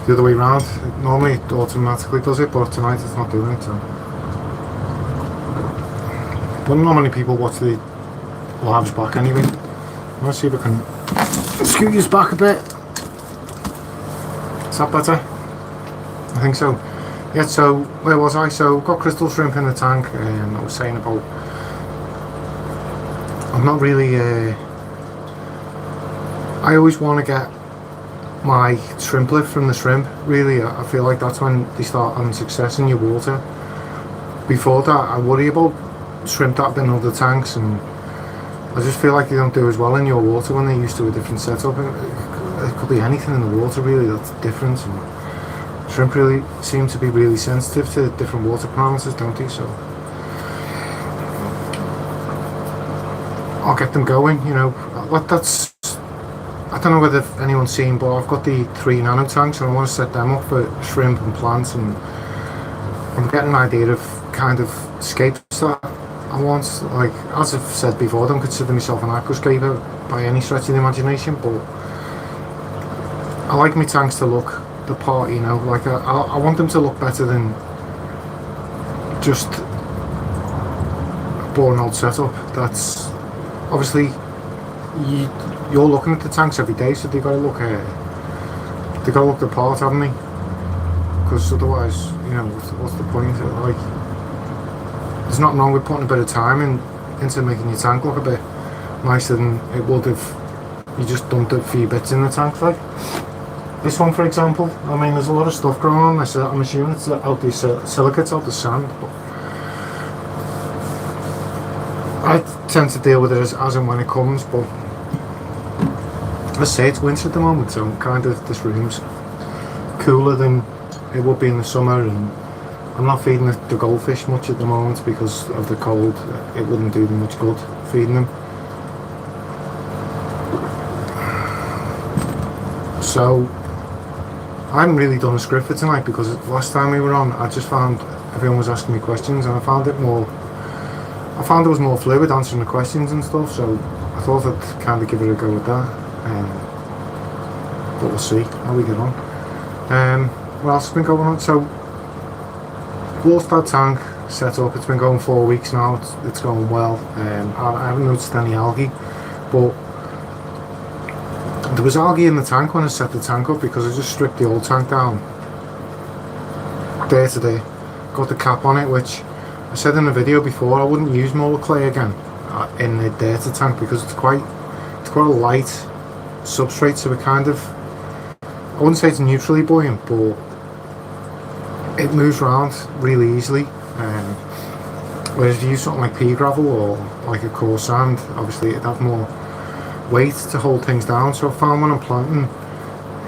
the other way round. Normally it automatically does it, but tonight it's not doing it. So, but not many people watch the lives back anyway. Let's see if I can scoot this back a bit. Is that better? I think so. Yeah, so where was I? So got crystal shrimp in the tank, and I was saying about I'm not really I always want to get my shrimp lift from the shrimp. Really, I feel like that's when they start having success in your water. Before that, I worry about shrimp that have been in other tanks, and I just feel like they don't do as well in your water when they're used to a different setup. It could be anything in the water really that's different. And shrimp really seem to be really sensitive to different water parameters, don't they? So I'll get them going. You know, that's. I don't know whether anyone's seen, but I've got the 3 nano tanks, and I want to set them up for shrimp and plants, and I'm getting an idea of kind of scapes that I want. Like, as I've said before, I don't consider myself an aquascaper by any stretch of the imagination, but I like my tanks to look the part, you know. Like, I want them to look better than just a boring old setup. That's obviously you're looking at the tanks every day, so they gotta look the part, haven't they? Because otherwise, you know, what's the point? Like, there's nothing wrong with putting a bit of time into making your tank look a bit nicer than it would if you just dumped a few bits in the tank. Like this one, for example. I mean, there's a lot of stuff growing on this. I'm assuming it's out the silicates, out the sand. But I tend to deal with it as and when it comes, but let's say it's winter at the moment, so kind of this room's cooler than it would be in the summer, and I'm not feeding the goldfish much at the moment because of the cold. It wouldn't do them much good feeding them. So I haven't really done a script for tonight because last time we were on, I just found everyone was asking me questions, and I found it was more fluid answering the questions and stuff, so I thought I'd kind of give it a go with that. But we'll see how we get on. What else has been going on? So, Wallstad tank set up. It's been going 4 weeks now. It's going well. I haven't noticed any algae, but there was algae in the tank when I set the tank up because I just stripped the old tank down day to day. Got the cap on it, which I said in the video before, I wouldn't use molar clay again in the data tank because it's quite a light substrate, so it kind of, I wouldn't say it's neutrally buoyant, but it moves around really easily. Whereas if you use something like pea gravel or like a coarse sand, obviously it'd have more weight to hold things down. So I found when I'm planting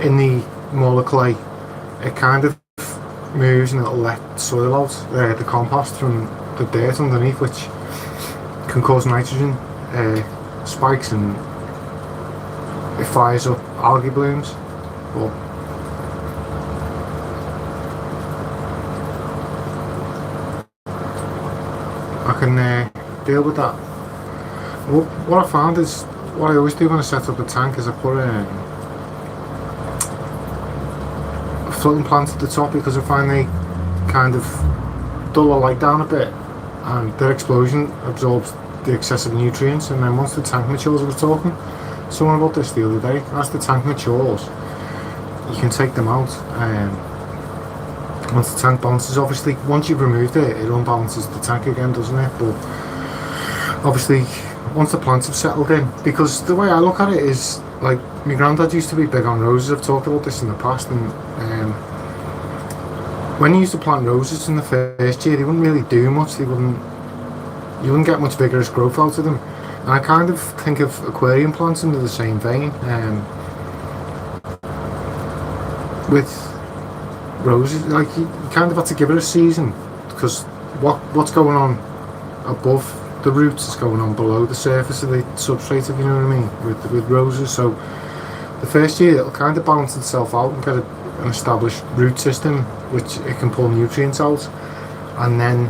in the molar clay, it kind of moves and it'll let soil out, the compost from the dirt underneath, which can cause nitrogen spikes, and it fires up algae blooms. But I can deal with that. What I found is, what I always do when I set up a tank is I put a floating plant at the top, because I find they kind of dull the light down a bit and their explosion absorbs the excessive nutrients, and then once the tank matures, I was talking to someone about this the other day, as the tank matures you can take them out. Once the tank balances, obviously once you've removed it, it unbalances the tank again, doesn't it? But obviously once the plants have settled in, because the way I look at it is, like, my granddad used to be big on roses. I've talked about this in the past, and when you used to plant roses in the first year, they wouldn't really do much. You wouldn't get much vigorous growth out of them. And I kind of think of aquarium plants under the same vein. With roses, like, you kind of have to give it a season, because what's going on above the roots is going on below the surface of the substrate, if you know what I mean, with roses. So the first year it'll kind of balance itself out and get an established root system which it can pull nutrients out, and then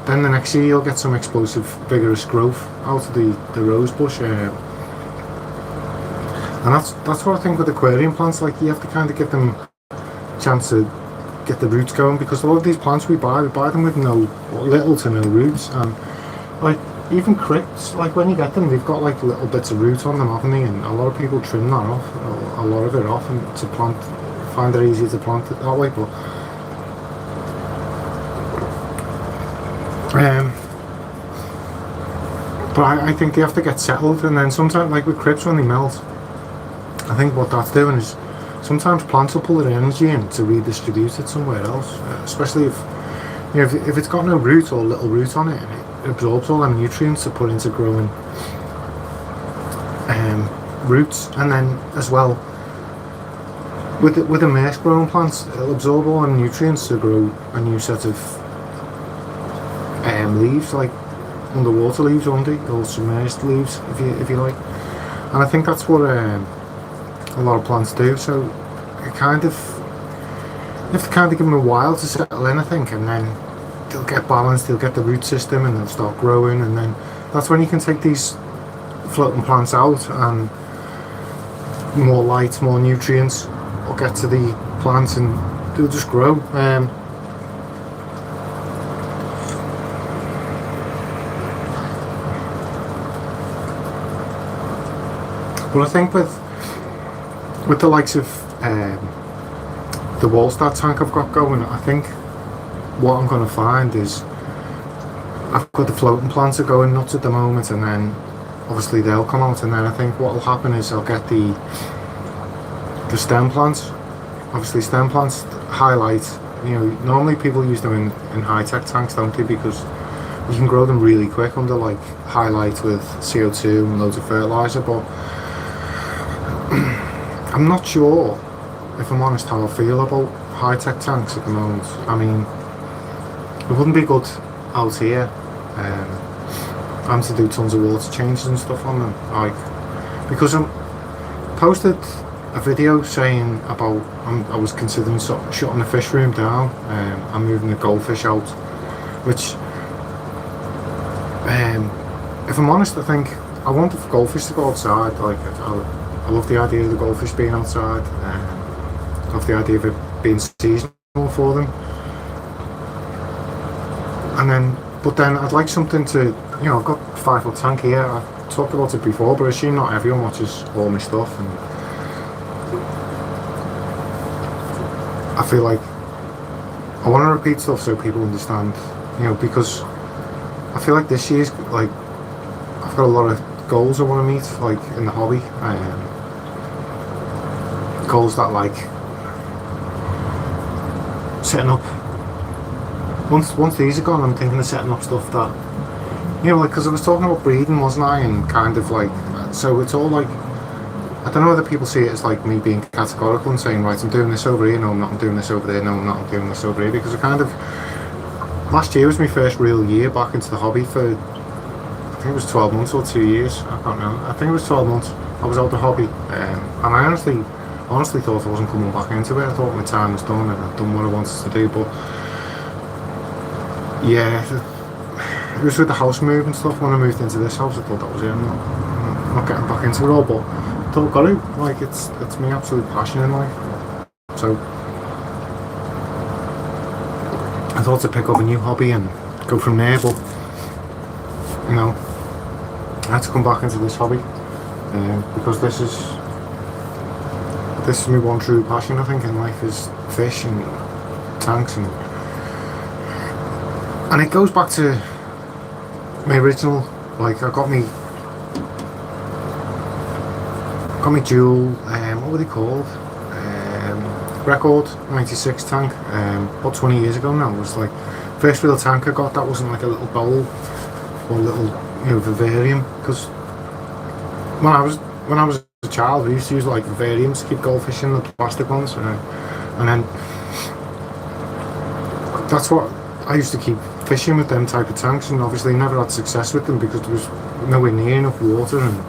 the next year you'll get some explosive vigorous growth out of the rose bush, and that's what I think with aquarium plants. Like, you have to kind of give them chance to get the roots going, because a lot of these plants we buy them with little to no roots. And like even crips, like when you get them, they've got like little bits of root on them, haven't they? And a lot of people trim that off, a lot of it off, and to plant, find it easier to plant it that way. But I think they have to get settled, and then sometimes, like with crips, when they melt, I think what that's doing is sometimes plants will pull their energy in to redistribute it somewhere else, especially if if it's got no root or little root on it, and it absorbs all them nutrients to put into growing roots. And then as well with the immersed growing plants, it'll absorb all the nutrients to grow a new set of leaves, like underwater leaves, won't they? Or submerged leaves, if you like. And I think that's what a lot of plants do. So it kind of, you have to kind of give them a while to settle in, I think, and then they'll get balanced, they'll get the root system, and they'll start growing, and then that's when you can take these floating plants out, and more light, more nutrients will get to the plants, and they'll just grow. But I think with the likes of the Wallstad tank I've got going, I think what I'm going to find is I've got the floating plants are going nuts at the moment, and then obviously they'll come out, and then I think what will happen is I'll get the stem plants. Obviously stem plants highlight, normally people use them in high-tech tanks, don't they, because you can grow them really quick under like highlight with CO2 and loads of fertilizer. But I'm not sure, if I'm honest, how I feel about high-tech tanks at the moment. I mean, it wouldn't be good out here. I'm to do tons of water changes and stuff on them, like, because I posted a video saying about I was considering shutting the fish room down. I'm moving the goldfish out, which, if I'm honest, I think I want the goldfish to go outside. Like, I love the idea of the goldfish being outside. I love the idea of it being seasonal for them. But then I'd like something to, I've got a 5-foot tank here. I've talked about it before, but I assume not everyone watches all my stuff, and I feel like I want to repeat stuff so people understand, because I feel like this year's, like, I've got a lot of goals I want to meet, like, in the hobby. Goals that, like, setting up, once these are gone, I'm thinking of setting up stuff that, like, because I was talking about breeding, wasn't I, and kind of like, so it's all like, I don't know whether people see it as like me being categorical and saying, right, I'm doing this over here, no I'm not, I'm doing this over there, no I'm not, I'm doing this over here, because I kind of, last year was my first real year back into the hobby for, I think it was 12 months or 2 years, I can't remember, I think it was 12 months I was out the hobby, and I honestly thought I wasn't coming back into it. I thought my time was done and I'd done what I wanted to do, but yeah, it was with the house move and stuff. When I moved into this house, I thought that was it. I'm not getting back into it all, but I thought I've got to. Like, it's my absolute passion in life. So I thought to pick up a new hobby and go from there, but I had to come back into this hobby because this is my one true passion, I think, in life, is fish and tanks, and it goes back to my original, like, I got me dual, what were they called, record 96 tank, about 20 years ago now. It was like first real tank I got that wasn't like a little bowl or a little vivarium, because when I was a child we used to use like vivariums to keep goldfish in, the plastic ones, and then that's what I used to keep fishing with, them type of tanks, and obviously never had success with them because there was nowhere near enough water, and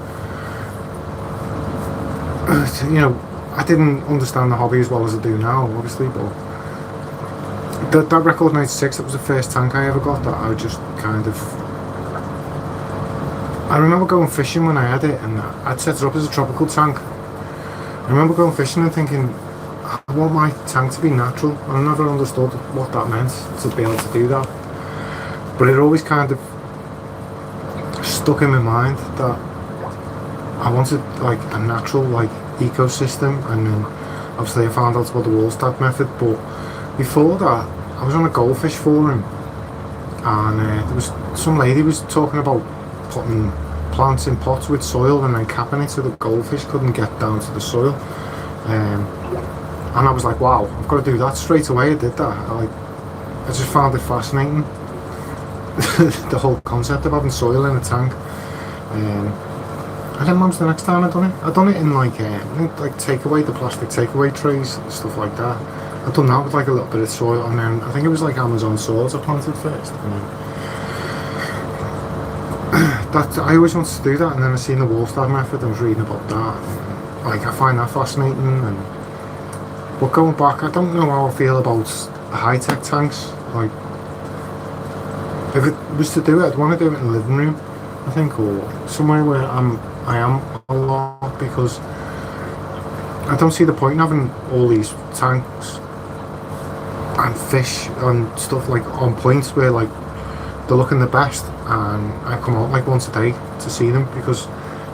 I didn't understand the hobby as well as I do now, obviously, but that record 96, that was the first tank I ever got that I just kind of, I remember going fishing when I had it, and I'd set it up as a tropical tank. I remember going fishing and thinking, I want my tank to be natural. I never understood what that meant, to be able to do that. But it always kind of stuck in my mind that I wanted like a natural like ecosystem, and then obviously I found out about the Wallstad method. But before that, I was on a goldfish forum, and there was some lady was talking about putting plants in pots with soil and then capping it so the goldfish couldn't get down to the soil. And I was like, wow, I've got to do that straight away. I did that. I just found it fascinating. The whole concept of having soil in a tank. And then when was the next time I done it? I done it in like takeaway, the plastic takeaway trays and stuff like that. I done that with like a little bit of soil, and then I think it was like Amazon swords I planted first. And then that I always wanted to do that, and then I seen the Wallstad method. I was reading about that. And, like I find that fascinating. And but going back, I don't know how I feel about high-tech tanks. Like, if it was to do it, I'd want to do it in the living room, I think, or somewhere where I am a lot, because I don't see the point in having all these tanks and fish and stuff like on points where like they're looking the best, and I come out like once a day to see them, because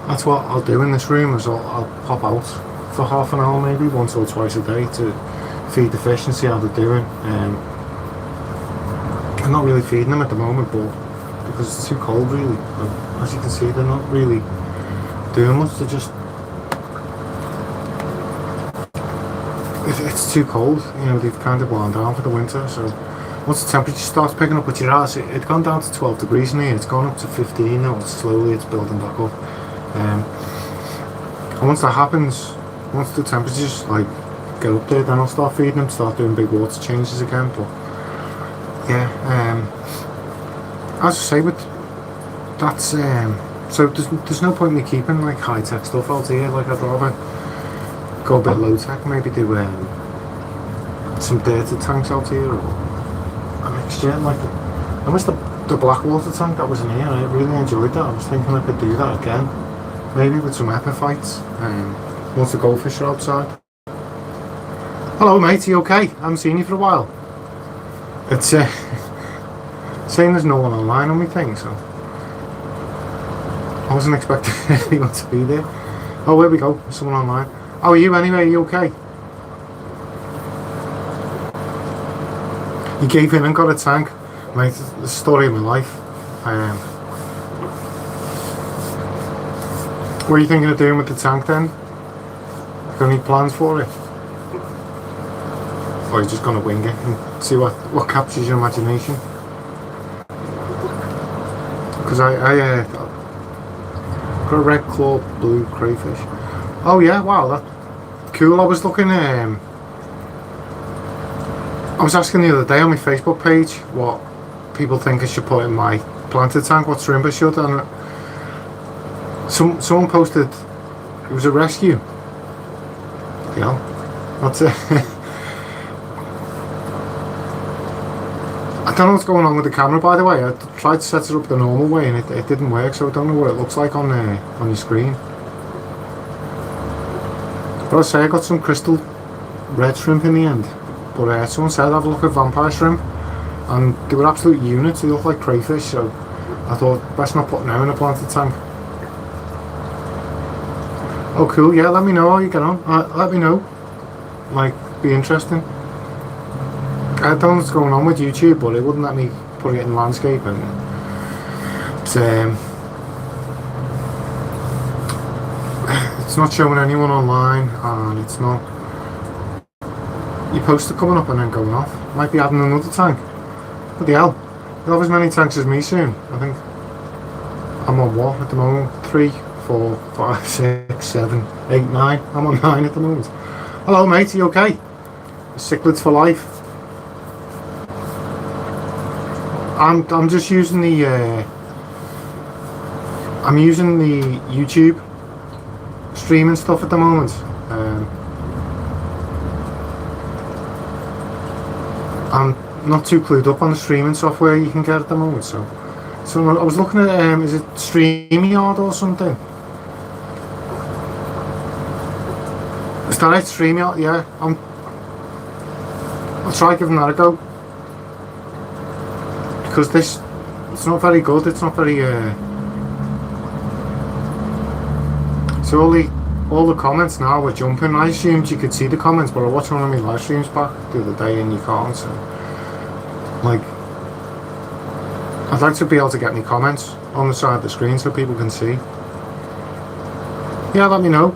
that's what I'll do in this room. Is I'll pop out for half an hour, maybe once or twice a day, to feed the fish and see how they're doing. I'm not really feeding them at the moment, but because it's too cold, really. As you can see, they're not really doing much. They're just, it's too cold, you know. They've kind of wound down for the winter. So once the temperature starts picking up with your ass, it's gone down to 12 degrees in here. It's gone up to 15 now. Slowly, it's building back up. And once that happens, once the temperatures like get up there, then I'll start feeding them, start doing big water changes again. But yeah, as I say, with that's so there's no point in me keeping like high tech stuff out here. Like, I'd rather go a bit low tech, maybe do some dirty tanks out here, or a mixture. Like, I miss the black water tank that was in here. I really enjoyed that. I was thinking I could do that again, maybe with some epiphytes. Once the goldfish are outside. Hello mate, are you okay? I haven't seen you for a while. It's saying there's no one online on my thing, so I wasn't expecting anyone to be there. Oh, here we go, there's someone online. How are you anyway? Are you okay? You gave in and got a tank. Mate, it's the story of my life. What are you thinking of doing with the tank then? Got any plans for it? Or are you just going to wing it and see what captures your imagination? Because I got a red claw blue crayfish. Oh yeah, wow, that's cool. I was looking, I was asking the other day on my Facebook page what people think I should put in my planted tank, what shrimp I should, and someone posted it was a rescue. Yeah, that's it. I don't know what's going on with the camera, by the way. I tried to set it up the normal way and it didn't work, so I don't know what it looks like on your screen. But I say I got some crystal red shrimp in the end. But someone said have a look at vampire shrimp, and they were absolute units. They look like crayfish, so I thought best not put them in a planted tank. Oh cool, yeah, let me know how you get on. Let me know. Like, be interesting. I don't know what's going on with YouTube, but it wouldn't let me put it in landscape, and it's not showing anyone online, and it's not. Your posts are coming up and then going off. Might be adding another tank. What the hell? You'll have as many tanks as me soon. I think I'm on what at the moment? 3, 4, 5, 6, 7, 8, 9. I'm on 9 at the moment. Hello mate, are you okay? Cichlids for life. I'm just using the I'm using the YouTube streaming stuff at the moment. I'm not too clued up on the streaming software you can get at the moment, so I was looking at is it StreamYard or something? Is that right, StreamYard? Yeah, I'll try giving that a go, because it's not very good. It's not very. So all the comments now were jumping. I assumed you could see the comments, but I watched one of my live streams back the other day and you can't. So, like, I'd like to be able to get any comments on the side of the screen so people can see. Yeah, let me know.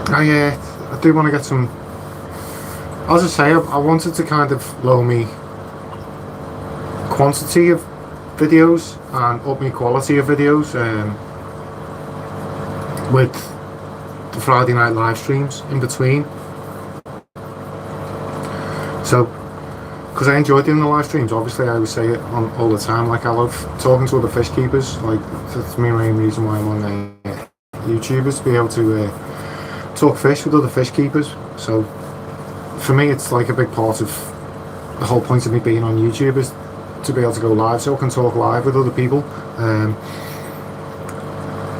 I do want to get some. As I say, I wanted to kind of lower me quantity of videos and up me quality of videos with the Friday night live streams in between. So, because I enjoy doing the live streams, obviously I always say it all the time, like I love talking to other fish keepers, like that's the main reason why I'm on YouTubers, to be able to talk fish with other fish keepers. So for me it's like a big part of the whole point of me being on YouTube is to be able to go live so I can talk live with other people.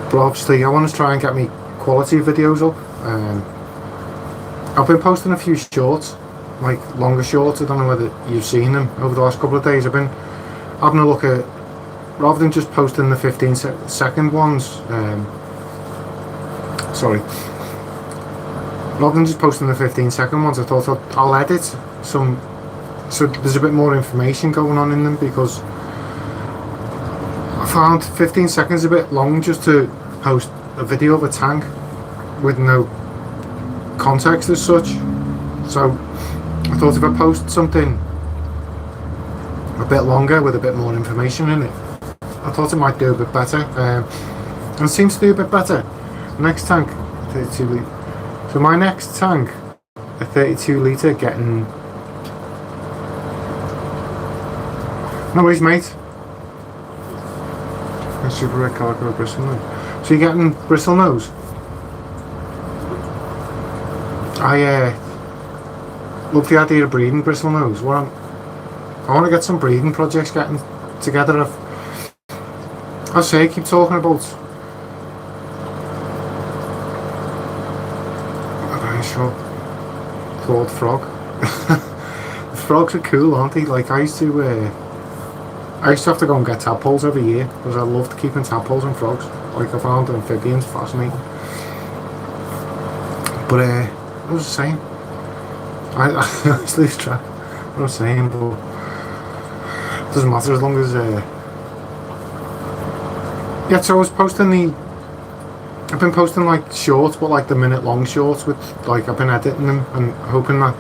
But obviously I want to try and get me quality videos up. I've been posting a few shorts, like longer shorts. I don't know whether you've seen them over the last couple of days. I've been having a look at, rather than just posting the 15-second ones, rather than just posting the 15-second ones, I thought I'll edit some, so there's a bit more information going on in them, because I found 15 seconds a bit long just to post a video of a tank with no context as such. So I thought if I post something a bit longer with a bit more information in it, I thought it might do a bit better, and it seems to do a bit better. Next tank, 32 litre. So my next tank, a 32 litre, getting. No worries, mate. A super red calico bristle nose. So you're getting bristle nose? I love the idea of breeding bristle nose. I want to get some breeding projects getting together. I say, keep talking about. Clawed frog. The frogs are cool, aren't they? Like I used to have to go and get tadpoles every year because I loved keeping tadpoles and frogs. Like I found amphibians fascinating. But what was I saying? I always lose track of what I was saying, but it doesn't matter as long as yeah. So I was posting I've been posting like shorts, but like the minute long shorts with like I've been editing them and hoping that,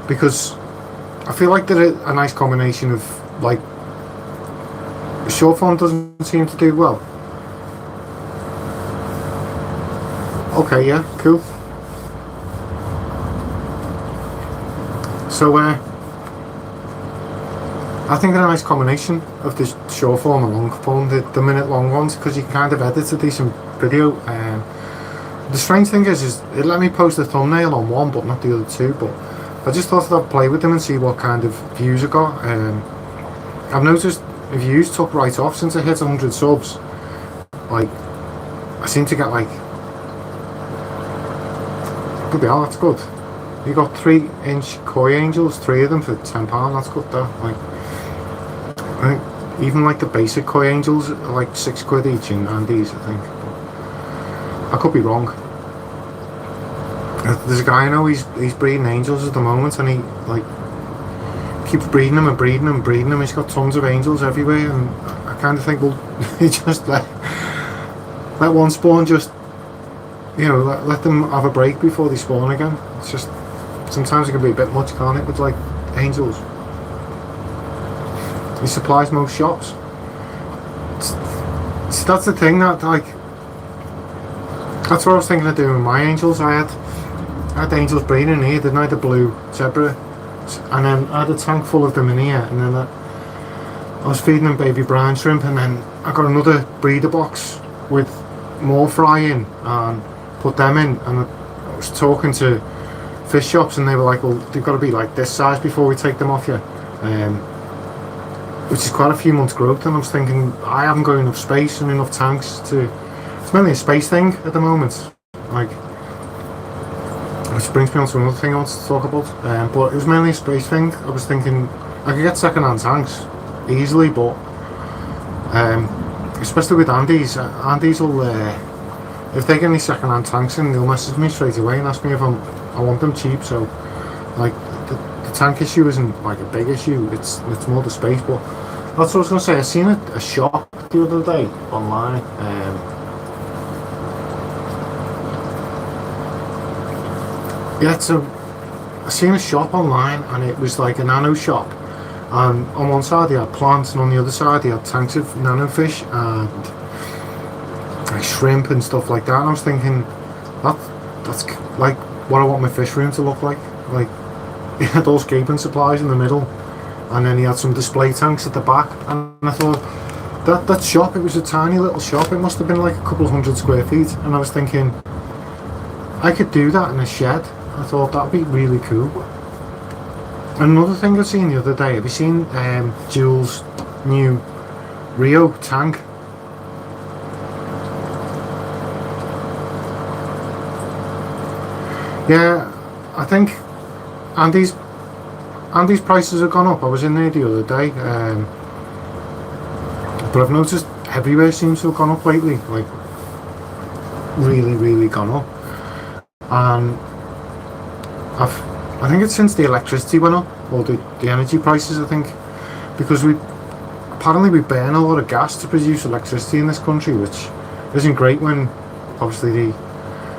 because I feel like they're a nice combination of like short form doesn't seem to do well. Okay, yeah, cool. So I think they're a nice combination of the short form and long form, the minute long ones, because you can kind of edit a decent video. The strange thing is it let me post a thumbnail on one but not the other two, but I just thought I'd play with them and see what kind of views I got. I've noticed views took right off since I hit 100 subs. Like I seem to get like, bloody hell, that's good. You got 3-inch koi angels, 3 of them for £10. That's good though. Like I think even like the basic koi angels are like £6 each in Andes, I think. I could be wrong. There's a guy I know, he's breeding angels at the moment, and he like keeps breeding them and breeding them and breeding them. He's got tons of angels everywhere, and I kind of think, well, he just let one spawn, just, you know, let them have a break before they spawn again. It's just, sometimes it can be a bit much, can't it, with like angels. He supplies most shops. So that's the thing, that like, that's what I was thinking of doing with my angels. I had angels breeding in here, didn't I? The blue zebra, and then I had a tank full of them in here, and then I was feeding them baby brine shrimp, and then I got another breeder box with more fry in and put them in, and I was talking to fish shops and they were like, well, they've got to be like this size before we take them off you, which is quite a few months growth. And I was thinking, I haven't got enough space and enough tanks to, it's mainly a space thing at the moment. Like which brings me on to another thing I wanted to talk about. But it was mainly a space thing. I was thinking I could get second-hand tanks easily, but especially with Andy's. Andy's will, if they get any second-hand tanks in, they'll message me straight away and ask me if I want them cheap. So, like, the tank issue isn't like a big issue. It's more the space. But that's what I was gonna say. I seen a shop the other day online. Yeah, so I seen a shop online, and it was like a nano shop. And on one side they had plants, and on the other side they had tanks of nano fish and like shrimp and stuff like that. And I was thinking, that's like what I want my fish room to look like. Like, he had those gaping supplies in the middle, and then he had some display tanks at the back. And I thought, that shop, it was a tiny little shop. It must have been like a couple of 100 square feet. And I was thinking, I could do that in a shed. I thought that'd be really cool. Another thing I seen the other day, have you seen Jules' new Rio tank? Yeah, I think Andy's prices have gone up. I was in there the other day, but I've noticed everywhere seems to have gone up lately, like really gone up. And I think it's since the electricity went up, or the energy prices, I think, because apparently we burn a lot of gas to produce electricity in this country, which isn't great when obviously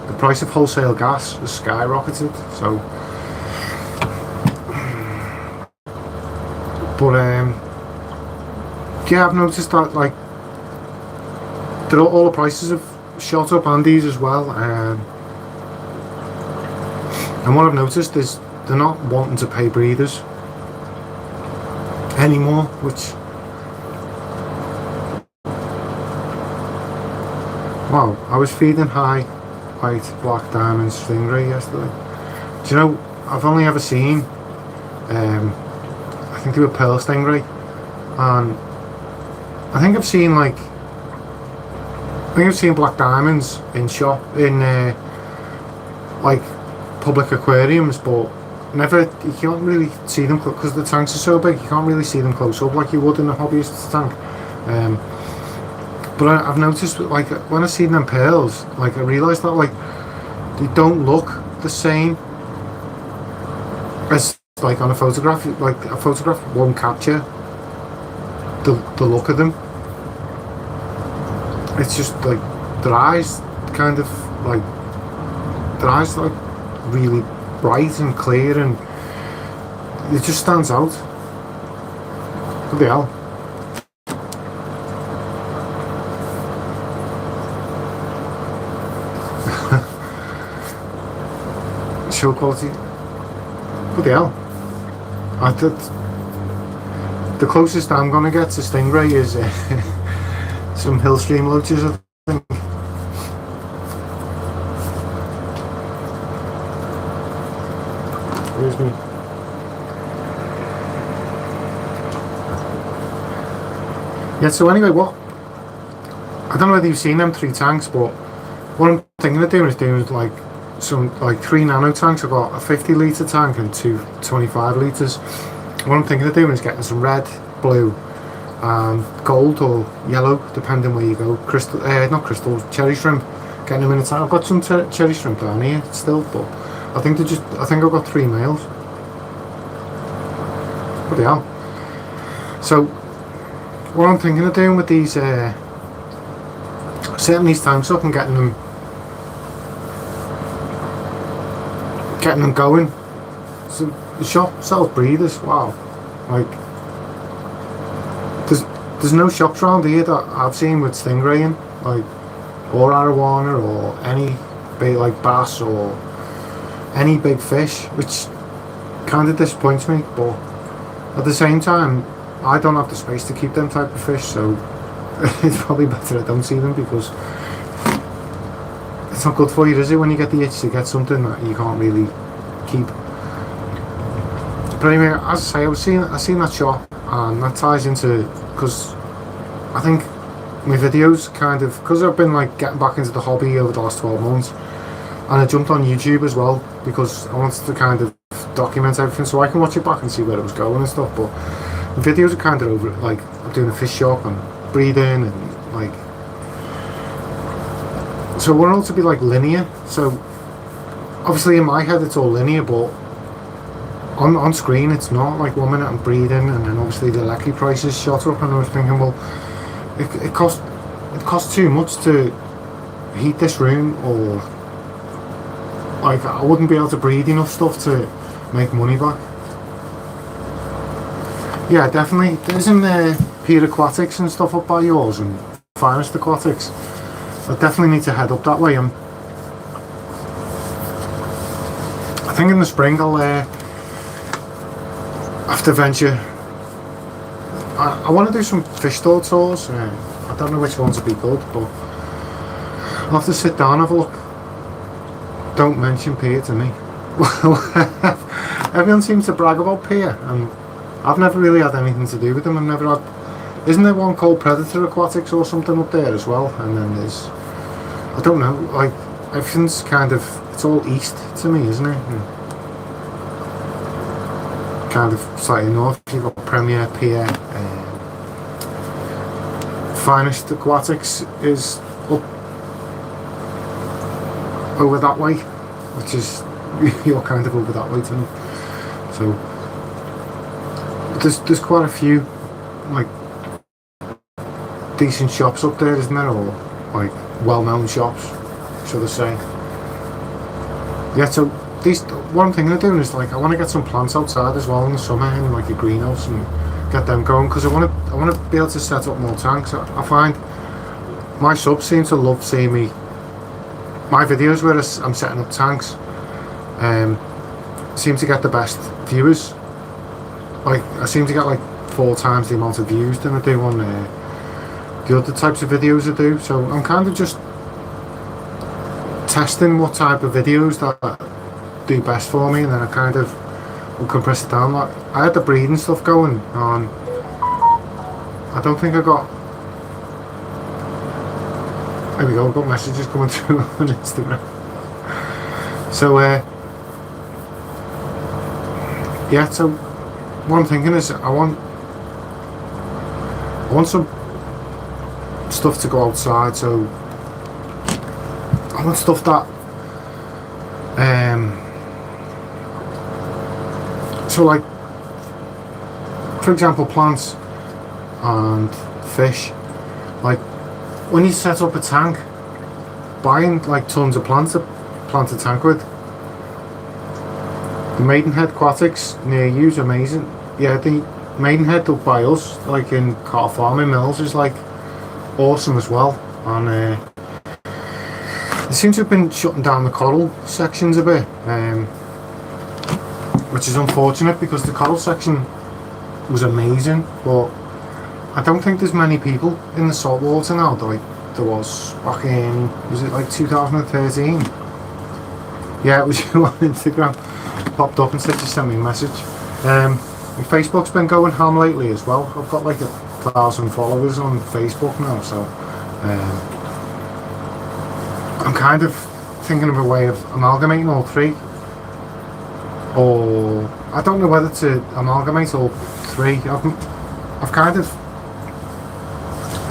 the price of wholesale gas has skyrocketed. So, but yeah, I've noticed that like all the prices have shot up, and these as well. And what I've noticed is they're not wanting to pay breeders anymore, which, wow, I was feeding high white black diamond stingray yesterday. Do you know, I've only ever seen I think they were pearl stingray, and I think I've seen black diamonds in like public aquariums, but never, you can't really see them because the tanks are so big. You can't really see them close up like you would in a hobbyist's tank. But I've noticed, like, when I see them pearls, like, I realised that like they don't look the same as like on a photograph. Like, a photograph won't capture the look of them. It's just like their eyes like really bright and clear, and it just stands out. What the hell? Show quality. What the hell? The closest I'm gonna get to stingray is some hillstream loaches, I think. Excuse me. Yeah, so anyway, I don't know whether you've seen them 3 tanks, but what I'm thinking of doing is like some 3 nano tanks. I've got a 50 litre tank and 2 25 litres. What I'm thinking of doing is getting some red, blue and gold or yellow, depending where you go. Not crystal, cherry shrimp. Getting them in a tank. I've got some cherry shrimp down here still, but I think I've got 3 males. What the hell? So what I'm thinking of doing with these, setting these tanks up and getting them going. So the shop sells breeders. Wow, like there's no shops around here that I've seen with stingray in, like, or arowana or any big like bass or any big fish, which kind of disappoints me. But at the same time, I don't have the space to keep them type of fish, so it's probably better I don't see them, because it's not good for you, is it, when you get the itch to get something that you can't really keep. But anyway, as I say, I seen that shop, and that ties into, because I think my videos because I've been like getting back into the hobby over the last 12 months, and I jumped on YouTube as well because I wanted to kind of document everything so I can watch it back and see where it was going and stuff. But the videos are kind of over, like I'm doing a fish shop and breathing and like, so I want it all to be like linear. So obviously in my head it's all linear, but on screen it's not. Like 1 minute I'm breathing and then obviously the electric prices shot up, and I was thinking, well, it costs too much to heat this room, or like I wouldn't be able to breathe enough stuff to make money back. Yeah, definitely. There's some Pier Aquatics and stuff up by yours, and Finest Aquatics. I definitely need to head up that way. I think in the spring I'll have to venture. I want to do some fish store tours. I don't know which ones would be good, but I'll have to sit down and have a look. Don't mention Pier to me. Everyone seems to brag about Pier, and I've never really had anything to do with them. I've never had. Isn't there one called Predator Aquatics or something up there as well? And then there's, I don't know, like everything's kind of, it's all east to me, isn't it? And kind of slightly north. You've got Premier, Pier, Finest Aquatics is up over that way, which is, you're kind of over that way to me. So there's quite a few like decent shops up there, isn't there, or like well-known shops, should I say. Yeah, so what I'm thinking of doing is like I want to get some plants outside as well in the summer in like a greenhouse and get them going, because I want to be able to set up more tanks. I find my subs seem to love seeing my videos where I'm setting up tanks. Seem to get the best viewers. Like I seem to get like 4 times the amount of views than I do on the other types of videos I do. So I'm kind of just testing what type of videos that do best for me, and then I kind of will compress it down. Like I had the breeding stuff going on. I don't think I got. There we go. I've got messages coming through on Instagram. So yeah. So what I'm thinking is I want some stuff to go outside. So I want stuff that so like for example plants and fish. Like when you set up a tank, buying like tons of plants to plant a tank with. The Maidenhead Aquatics near you is amazing. Yeah, the Maidenhead up by us, like in Carter Farming Mills, is like awesome as well. And they seem to have been shutting down the coral sections a bit, which is unfortunate because the coral section was amazing, but I don't think there's many people in the saltwater now like there was back in, was it like 2013? Yeah, it was you on Instagram. Popped up and said to send me a message. My Facebook's been going ham lately as well. I've got like 1,000 followers on Facebook now, so I'm kind of thinking of a way of amalgamating all 3, or I don't know whether to amalgamate all 3. I've kind of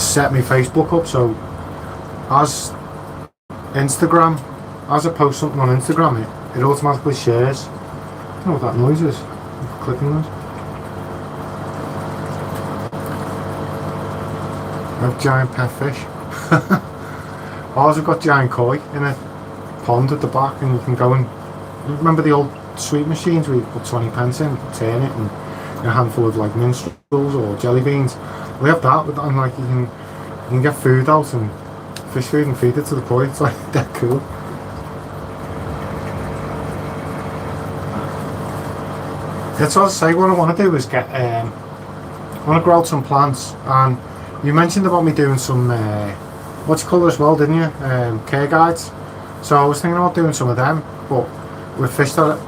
set my Facebook up so as Instagram, as I post something on Instagram, it automatically shares. I don't know what that noise is. Clicking noise. I have giant pet fish. Ours have got giant koi in a pond at the back, and you can go and remember the old sweet machines where you put 20 pence in, turn it, and a handful of like minstrels or jelly beans. We have that, but and like you can get food out and fish food and feed it to the koi. It's like that cool. That's what I say. What I want to do is get. I want to grow out some plants, and you mentioned about me doing some. What you call it as well, didn't you? Care guides. So I was thinking about doing some of them, but with fish that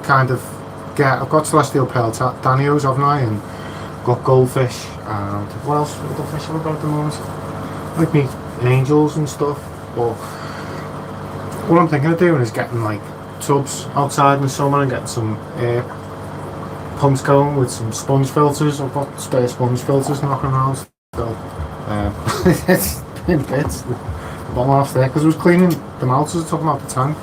kind of get. I've got celestial pearl danios, haven't I? And got goldfish. And what else? What fish have I got at the moment? Like me angels and stuff. But what I'm thinking of doing is getting like tubs outside in the summer and getting some air pumps going with some sponge filters. I've got spare sponge filters knocking around. So it's been bits. The bottom half's there because I was cleaning them out as I took them out the tank.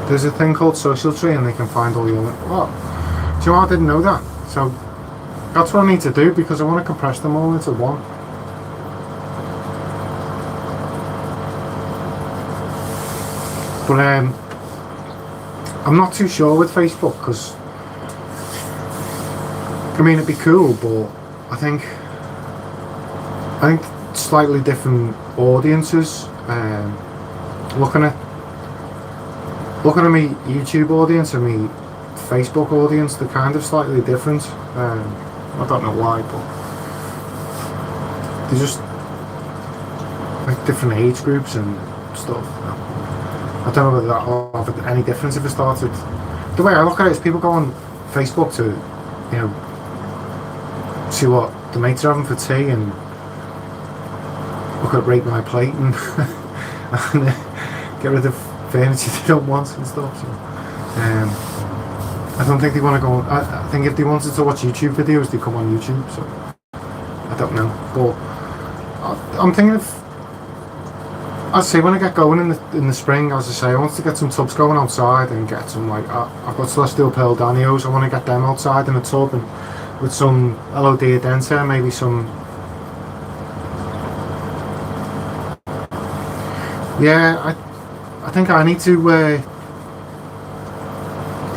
There's a thing called Social Tree and they can find all your... What? Do you know what? I didn't know that. So that's what I need to do because I want to compress them all into one. But I'm not too sure with Facebook because I mean it'd be cool, but I think slightly different audiences. Looking at my YouTube audience and my Facebook audience, they're kind of slightly different. I don't know why, but they're just like different age groups and stuff. I don't know whether that'll have any difference if it started. The way I look at it is people go on Facebook to, you know, see what the mates are having for tea and look at Rate My Plate and, and get rid of furniture they don't want and stuff. So, I don't think they want to go on. I think if they wanted to watch YouTube videos, they come on YouTube. So I don't know, but I'm thinking of. I'd say when I get going in the spring, as I say, I want to get some tubs going outside and get some like I've got Celestial Pearl Danios. I want to get them outside in a tub and with some LOD Adenta, maybe some. Yeah, I think I need to.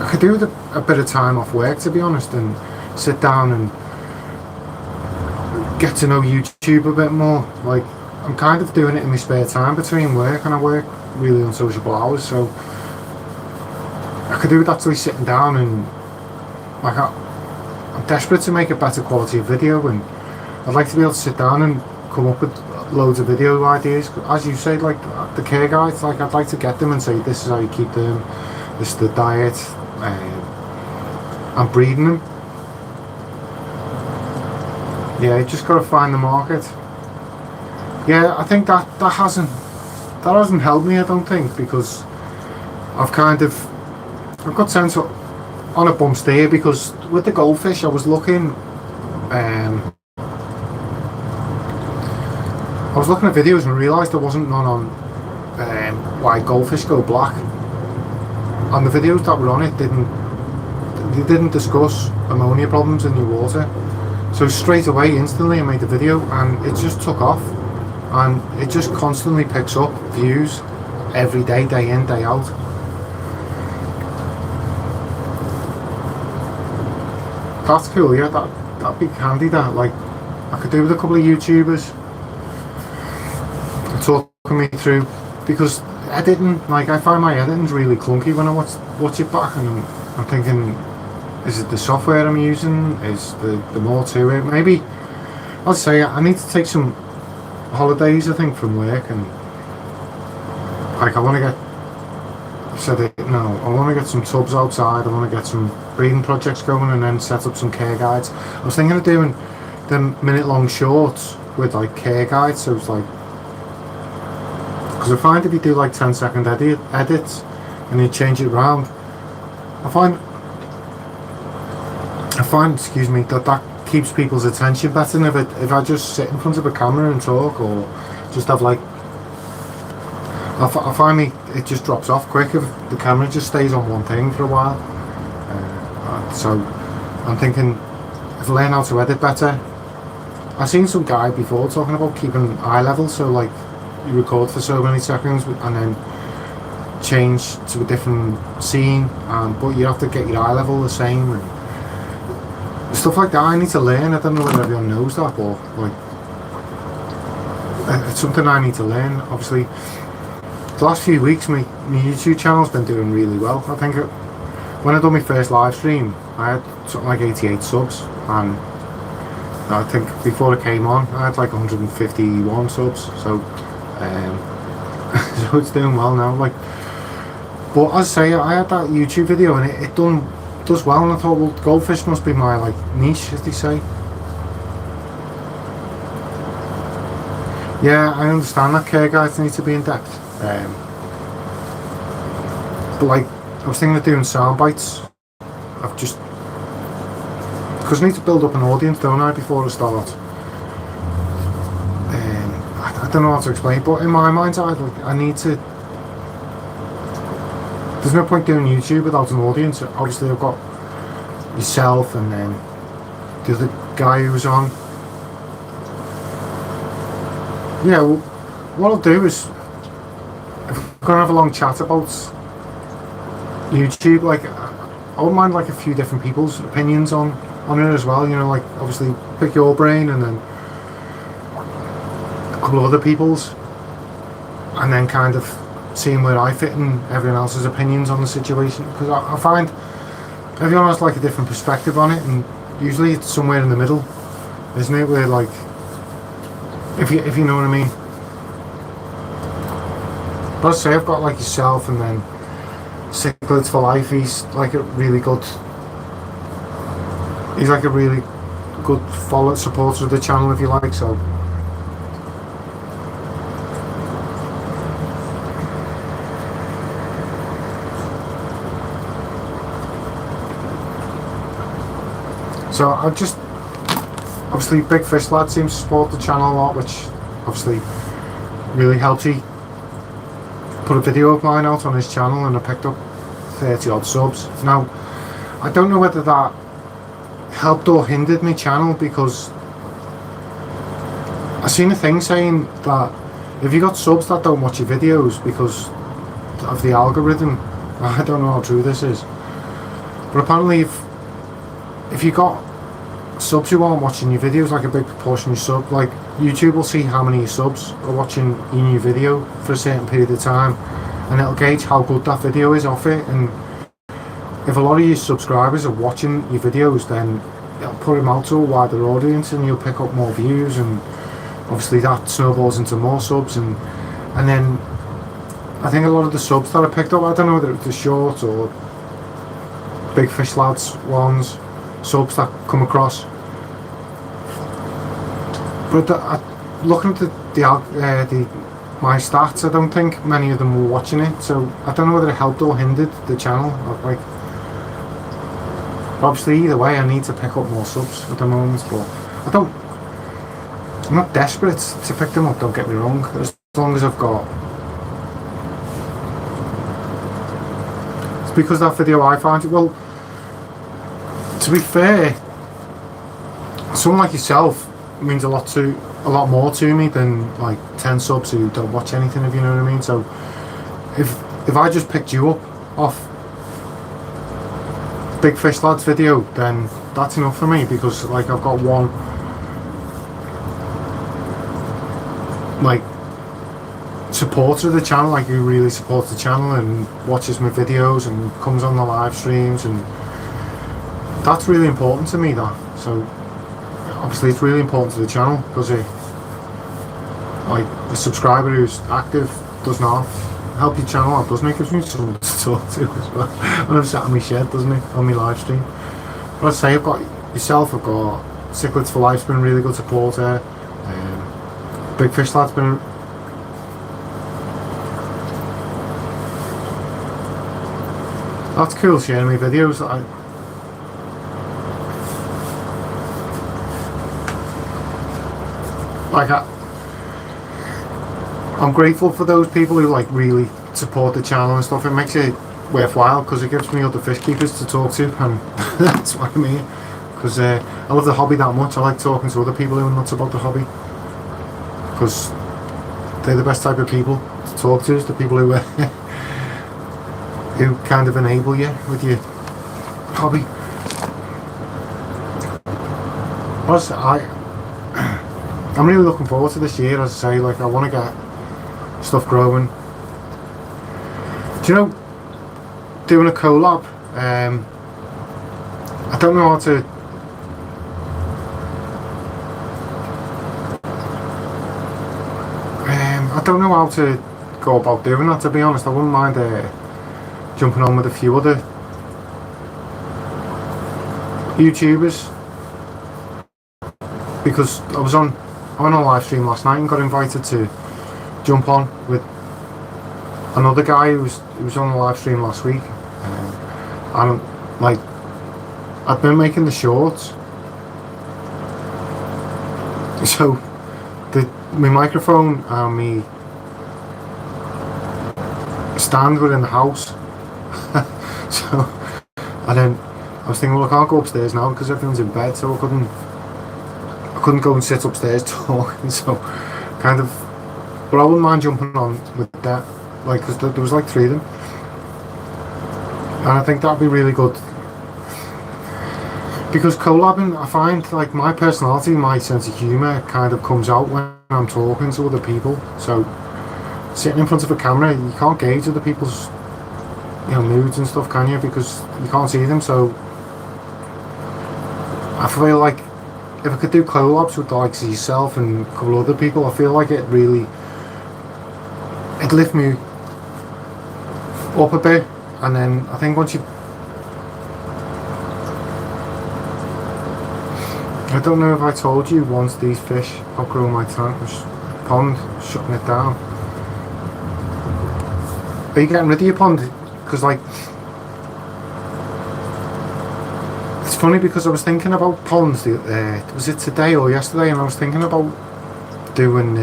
I could do with a bit of time off work, to be honest, and sit down and get to know YouTube a bit more. Like. I'm kind of doing it in my spare time between work, and I work really unsociable hours, so I could do with actually sitting down and like I'm desperate to make a better quality of video, and I'd like to be able to sit down and come up with loads of video ideas. As you said, like the care guides, like I'd like to get them and say this is how you keep them, this is the diet, I'm breeding them. Yeah, you just got to find the market. Yeah, I think that hasn't helped me. I don't think, because I've got sent on a bum steer because with the goldfish I was looking at videos and realised there wasn't none on why goldfish go black, and the videos that were on it didn't discuss ammonia problems in your water. So straight away, instantly, I made the video and it just took off. And it just constantly picks up views every day, day in, day out. That's cool, yeah, that'd be handy. That, like, I could do with a couple of YouTubers talking me through, because editing, like, I find my editing's really clunky when I watch it back, and I'm thinking, is it the software I'm using? Is the more to it? Maybe, I'd say I need to take some holidays, I think, from work, and like I want to get some tubs outside. I want to get some breeding projects going and then set up some care guides. I was thinking of doing them minute-long shorts with like care guides, so it's like, because I find if you do like 10-second edits and you change it around, I find excuse me, that keeps people's attention better than if I just sit in front of a camera and talk, or just have like, I find it just drops off quick if the camera just stays on one thing for a while. So I'm thinking if I learn how to edit better. I've seen some guy before talking about keeping eye level, so like you record for so many seconds and then change to a different scene, but you have to get your eye level the same and stuff like that. I need to learn. I don't know whether everyone knows that, but like it's something I need to learn. Obviously, the last few weeks my YouTube channel's been doing really well. I think when I done my first live stream, I had something like 88 subs, and I think before I came on, I had like 151 subs. So, so it's doing well now. Like, but as I say, I had that YouTube video and it does well, and I thought, well, goldfish must be my like niche, as they say. Yeah, I understand that care guides need to be in depth. But like, I was thinking of doing sound bites. I've just because I need to build up an audience, don't I, before I start. I don't know how to explain, but in my mind's eye, like, I need to. There's no point doing YouTube without an audience. Obviously, I've got yourself and then the other guy who's on. Yeah, well, what I'll do is if we're gonna have a long chat about YouTube, like I wouldn't mind like a few different people's opinions on it as well. You know, like obviously pick your brain and then a couple of other people's, and then kind of seeing where I fit in everyone else's opinions on the situation. Because I find everyone has like a different perspective on it, and usually it's somewhere in the middle, isn't it? Where like, if you know what I mean. But I say I've got like yourself, and then Cichlids for Life. He's like a really good follower, supporter of the channel, if you like. So I just obviously Big Fish Lad seems to support the channel a lot, which obviously really helps. He put a video of mine out on his channel and I picked up 30 odd subs. Now I don't know whether that helped or hindered my channel, because I seen a thing saying that if you got subs that don't watch your videos because of the algorithm, I don't know how true this is, but apparently if you got subs who aren't watching your videos, like a big proportion of your sub, like YouTube will see how many subs are watching your new video for a certain period of time, and it'll gauge how good that video is off it. And if a lot of your subscribers are watching your videos, then it'll put them out to a wider audience and you'll pick up more views, and obviously that snowballs into more subs, and then I think a lot of the subs that I picked up, I don't know whether it's the short or Big Fish Lads ones, subs that come across, but looking at the my stats, I don't think many of them were watching it, so I don't know whether it helped or hindered the channel. Like, obviously either way I need to pick up more subs at the moment, but I'm not desperate to pick them up, don't get me wrong, as long as I've got. It's because that video I found it, well, to be fair, someone like yourself means a lot more to me than like 10 subs who don't watch anything, if you know what I mean. So if I just picked you up off Big Fish Lads video, then that's enough for me, because like I've got one like supporter of the channel, like who really supports the channel and watches my videos and comes on the live streams, and that's really important to me, that. So obviously it's really important to the channel, because like a subscriber who's active does not help your channel out, doesn't it? Gives me someone to talk to as well when I'm sat in my shed, doesn't it, on my live stream. But I'd say I've got yourself, I've got Cichlids for Life's been a really good supporter, Big Fish Lad's been that's cool, sharing my videos. I'm grateful for those people who like really support the channel and stuff. It makes it worthwhile, because it gives me other fish keepers to talk to, and that's what I mean. Because I love the hobby that much. I like talking to other people who are nuts about the hobby, because they're the best type of people to talk to, is the people who who kind of enable you with your hobby. Plus, I'm really looking forward to this year, as I say. Like, I want to get stuff growing. Do you know, doing a collab, I don't know how to go about doing that, to be honest. I wouldn't mind jumping on with a few other YouTubers, because I was on I went on a live stream last night and got invited to jump on with another guy who was on the live stream last week. And like, I've been making the shorts, so my microphone and my stand were in the house. So, and then I was thinking, well, I can't go upstairs now because everyone's in bed, so I couldn't go and sit upstairs talking. So, kind of, but I wouldn't mind jumping on with that, like, because there was like 3 of them, and I think that'd be really good. Because collabing, I find, like, my personality, my sense of humour kind of comes out when I'm talking to other people. So, sitting in front of a camera, you can't gauge other people's, moods and stuff, can you? Because you can't see them. So, I feel like if I could do collabs with the likes of yourself and a couple of other people, I feel like it'd lift me up a bit. And then I think once I don't know if I told you, once these fish outgrow my tank, pond, shutting it down. Are you getting rid of your pond? Because, like, it's funny because I was thinking about ponds, was it today or yesterday, and I was thinking about doing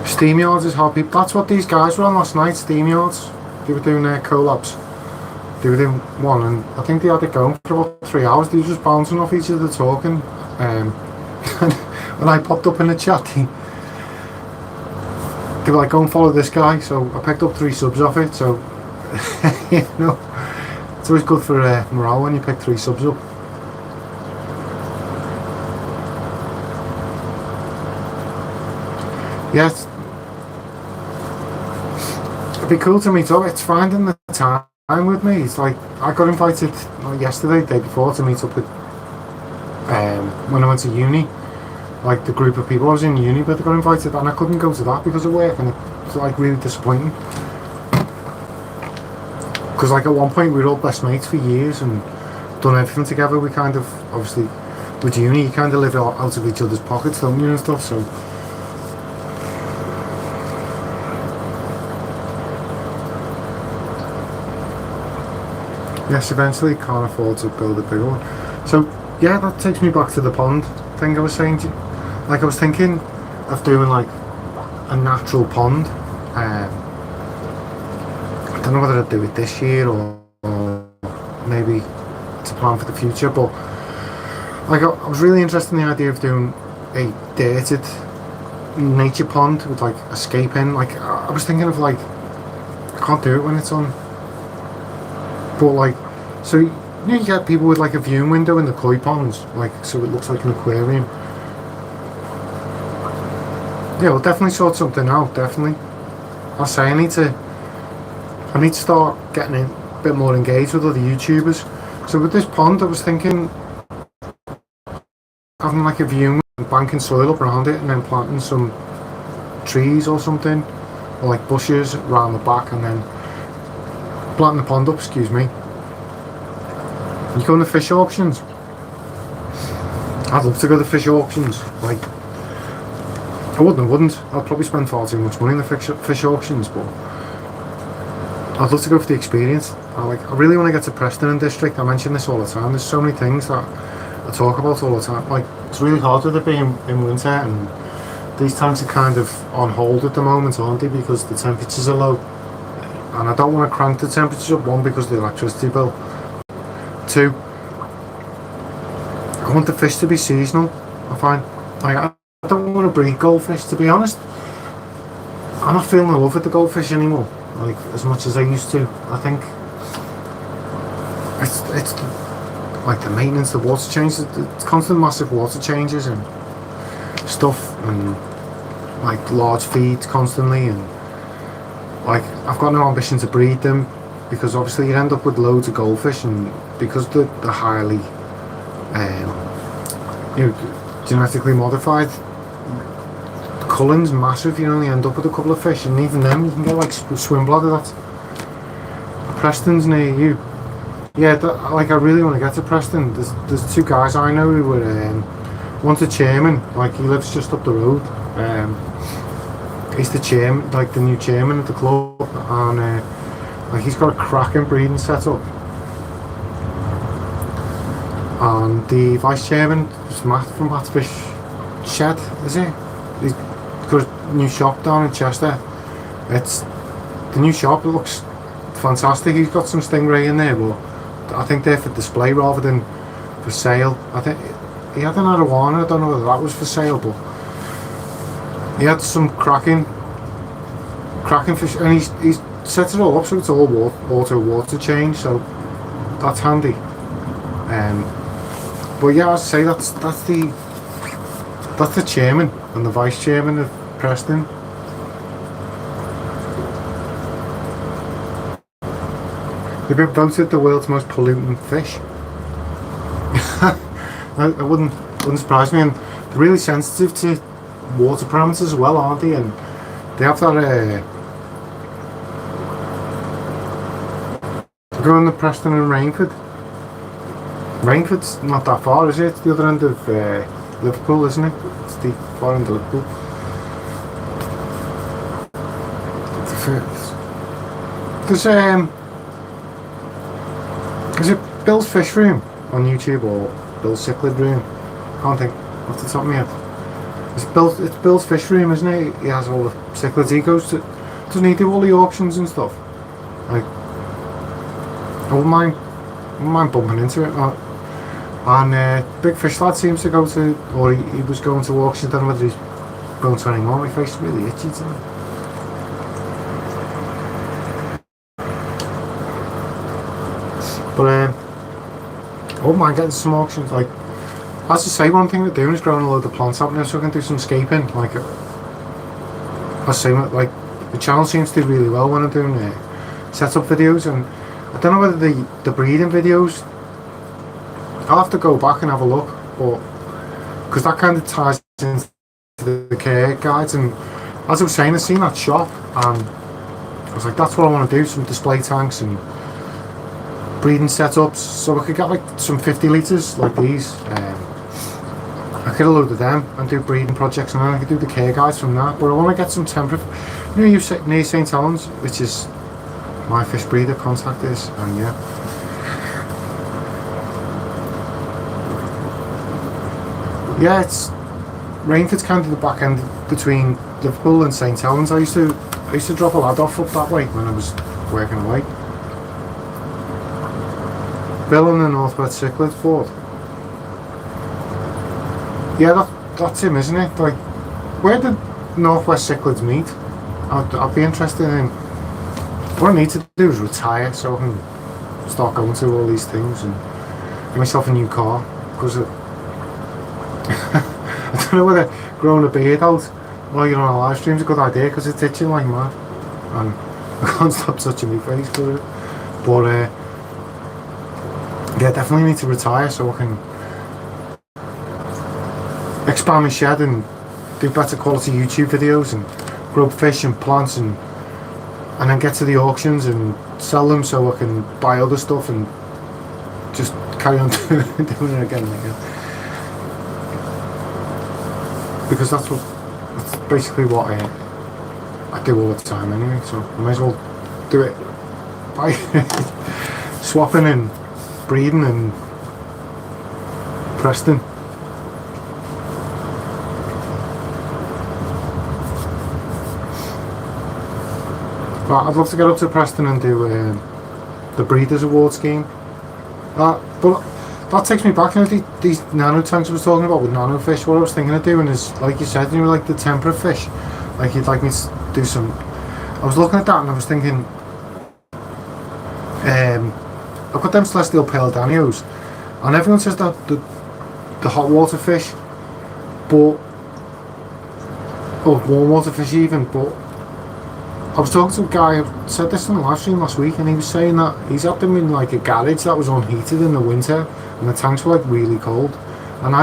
steam yards is how people, that's what these guys were on last night, steam yards. They were doing their collabs. They were doing one, and I think they had it going for about 3 hours. They were just bouncing off each other talking. When I popped up in the chat, they were like, go and follow this guy. So I picked up 3 subs off it. So, it's always good for morale when you pick 3 subs up. Yes, it'd be cool to meet up. It's finding the time with me. It's like, I got invited yesterday, the day before, to meet up with when I went to uni, like the group of people I was in uni, but I got invited and I couldn't go to that because of work, and it's like really disappointing, because like at one point we were all best mates for years and done everything together. We kind of, obviously with uni, you kind of live out of each other's pockets, don't you, and stuff. So yes, eventually can't afford to build a bigger one. So yeah, that takes me back to the pond thing I was saying to you. Like, I was thinking of doing like a natural pond. I don't know whether I'd do it this year or maybe it's a plan for the future, but like I was really interested in the idea of doing a dirted nature pond with like escape in. Like, I was thinking of, like, I can't do it when it's on, but like, so you get people with like a viewing window in the koi ponds, like, so it looks like an aquarium. Yeah, we'll definitely sort something out, definitely. I'll say I need to start getting a bit more engaged with other YouTubers. So with this pond, I was thinking having like a viewing and banking soil up around it and then planting some trees or something, or like bushes around the back, and then planting the pond up, excuse me. You go to fish auctions. I'd love to go to fish auctions. Like, I wouldn't. I'd probably spend far too much money in the fish auctions, but I'd love to go for the experience. I really want to get to Preston District. I mention this all the time. There's so many things that I talk about all the time. Like, it's really hard with it being in winter, and these tanks are kind of on hold at the moment, aren't they? Because the temperatures are low, and I don't want to crank the temperatures up. 1, because of the electricity bill. 2, I want the fish to be seasonal. I find, like, I don't want to breed goldfish, to be honest. I'm not feeling in love with the goldfish anymore, like, as much as I used to. I think it's like the maintenance, the water changes, it's constant massive water changes and stuff, and like large feeds constantly, and like, I've got no ambition to breed them, because obviously you end up with loads of goldfish, and because they're highly genetically modified, the culling's massive. You only end up with a couple of fish, and even then you can get like swim bladder. That's Preston's near you. Yeah, like I really want to get to Preston. There's two guys I know who were one's the chairman, like he lives just up the road. He's the chairman, like the new chairman of the club, and like he's got a cracking breeding setup. And the vice chairman is Matt from Batfish Shed, is he? He's got a new shop down in Chester. It's the new shop. It looks fantastic. He's got some stingray in there, but I think they're for display rather than for sale. I think he had an arowana. I don't know whether that was for sale, but he had some cracking fish, and he's set it all up so it's all auto water change, so that's handy. But yeah, I'd say that's the chairman and the vice chairman of Preston. They've been voted the world's most pollutant fish. It wouldn't surprise me, and they're really sensitive to water parameters as well, aren't they? And they have that. Going to Preston and Rainford. Rainford's not that far, is it? It's the other end of Liverpool, isn't it? It's the far end of Liverpool. Is it Bill's Fish Room on YouTube or Bill's Cichlid Room? I can't think off the top of my head. It's Bill's Fish Room, isn't it? He has all the cichlids. He goes to, doesn't he do all the auctions and stuff? Like, I wouldn't mind bumping into it. And Big Fish Lad seems to go to, or he was going to auction. I don't know whether he's going to anymore. My face is really itchy today. But I wouldn't mind getting some auctions. Like, as I say, one thing we're doing is growing a load of plants up now, so we can do some scaping. Like, I say, like the channel seems to do really well when I'm doing setup videos, and I don't know whether the breeding videos. I'll have to go back and have a look, but because that kind of ties into the care guides. And as I was saying, I've seen that shop, and I was like, that's what I want to do: some display tanks and breeding setups. So I could get like some 50 litres like these. I could load of them and do breeding projects, and then I could do the care guides from that. But I want to get some near St Helens, which is my fish breeder contact is, and yeah. Yeah, it's Rainford's kind of the back end between Liverpool and St Helens. I used to drop a lad off up that way when I was working away. Bill and the Northwest Cichlid Ford. Yeah, that's him, isn't it? Like, where did Northwest Cichlids meet? I'd be interested in. What I need to do is retire so I can start going to all these things and get myself a new car, because I don't know whether growing a beard out while you're on a live stream is a good idea, because it's itching like mad and I can't stop touching my face for it. But yeah, definitely need to retire so I can expand my shed and do better quality YouTube videos and grow fish and plants, and then get to the auctions and sell them so I can buy other stuff and just carry on doing it again. Because that's basically what I do all the time anyway, so I might as well do it by swapping and breeding and Preston. But I'd love to get up to Preston and do the Breeders' Award scheme. But that takes me back, these nano tanks I was talking about with nano fish. What I was thinking of doing is, like you said, like the temperate fish. Like, you'd like me to do some. I was looking at that and I was thinking, I've got them celestial pale danios, and everyone says that the hot water fish, but or warm water fish even. But I was talking to a guy who said this on the live stream last week, and he was saying that he's had them in like a garage that was unheated in the winter, and the tanks were like really cold. And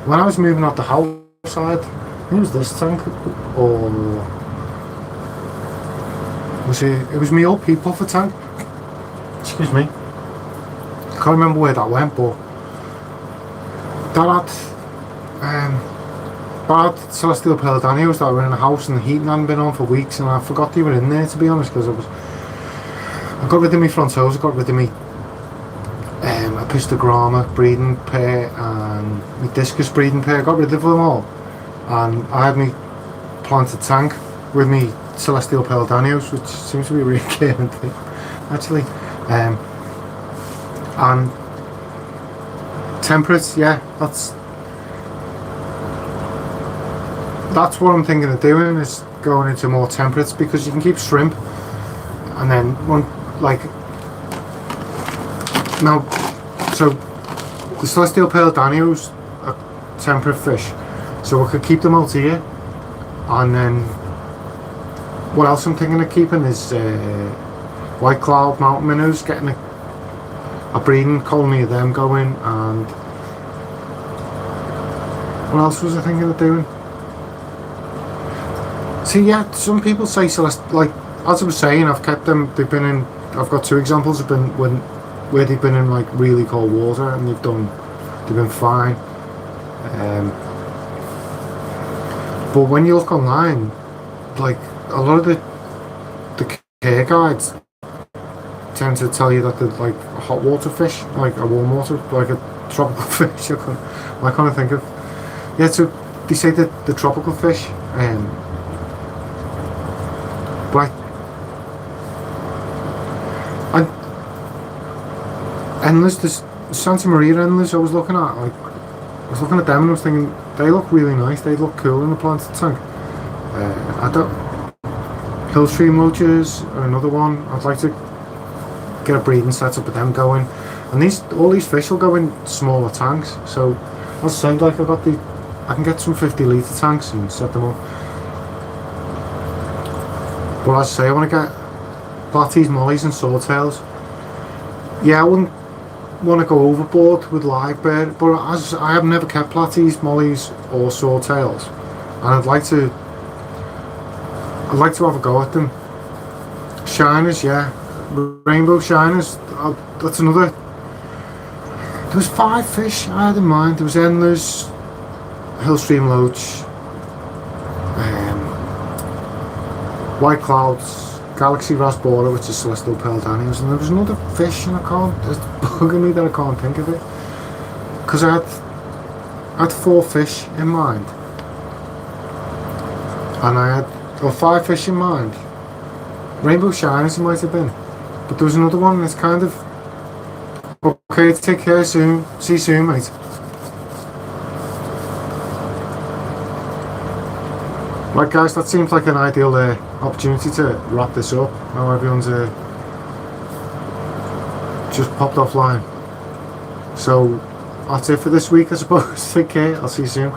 when I was moving out the house, I was this tank, or was it? It was my old pea puffer tank. Excuse me. can't remember where that went, but that had Celestial Pearl Danios that were in the house, and the heating hadn't been on for weeks, and I forgot they were in there, to be honest, because I got rid of my front toes, I got rid of me Apistogramma breeding pair and my Discus breeding pair. I got rid of them all, and I had me planted tank with me Celestial Pearl Danios, which seems to be a recurring thing actually. And temperate, yeah, that's what I'm thinking of doing, is going into more temperates, because you can keep shrimp, and then one like now. So the Celestial Pearl Danios are temperate fish, so I could keep them out here. And then what else I'm thinking of keeping is White Cloud Mountain Minnows, getting a breeding colony of them going. And what else was I thinking of doing? See, yeah, some people say like as I was saying, I've kept them. They've been in. I've got 2 examples have been where they've been in like really cold water, and they've been fine. But when you look online, like a lot of the care guides tend to tell you that they're like a hot water fish, like a warm water, like a tropical fish. I can't think of. Yeah, so they say that the tropical fish, but endless, this Santa Maria endless I was looking at, like I was looking at them and I was thinking they look really nice, they look cool in the planted tank. I don't Hillstream Loaches are another one. I'd like to get a breeding setup with them going, and all these fish will go in smaller tanks, so as I say, like I can get some 50-litre tanks and set them up. But as I say, I want to get platies, mollies and swordtails. Yeah, I wouldn't want to go overboard with live bird, but as I have never kept platies, mollies or swordtails, and I'd like to have a go at them. Shiners, yeah, rainbow shiners. That's another. There was 5 fish I had in mind. There was endless, Hillstream Loach, White Clouds, Galaxy Rasbora, which is Celestial Pearl Danios, and there was another fish, and it's bugging me that I can't think of it, because I had 4 fish in mind, and I had 5 fish in mind. Rainbow Shiners it might have been, but there was another one, and it's kind of okay. Take care soon. See you soon, mate. Right, guys, that seems like an ideal opportunity to wrap this up. Now everyone's just popped offline. So that's it for this week, I suppose. Take care. I'll see you soon.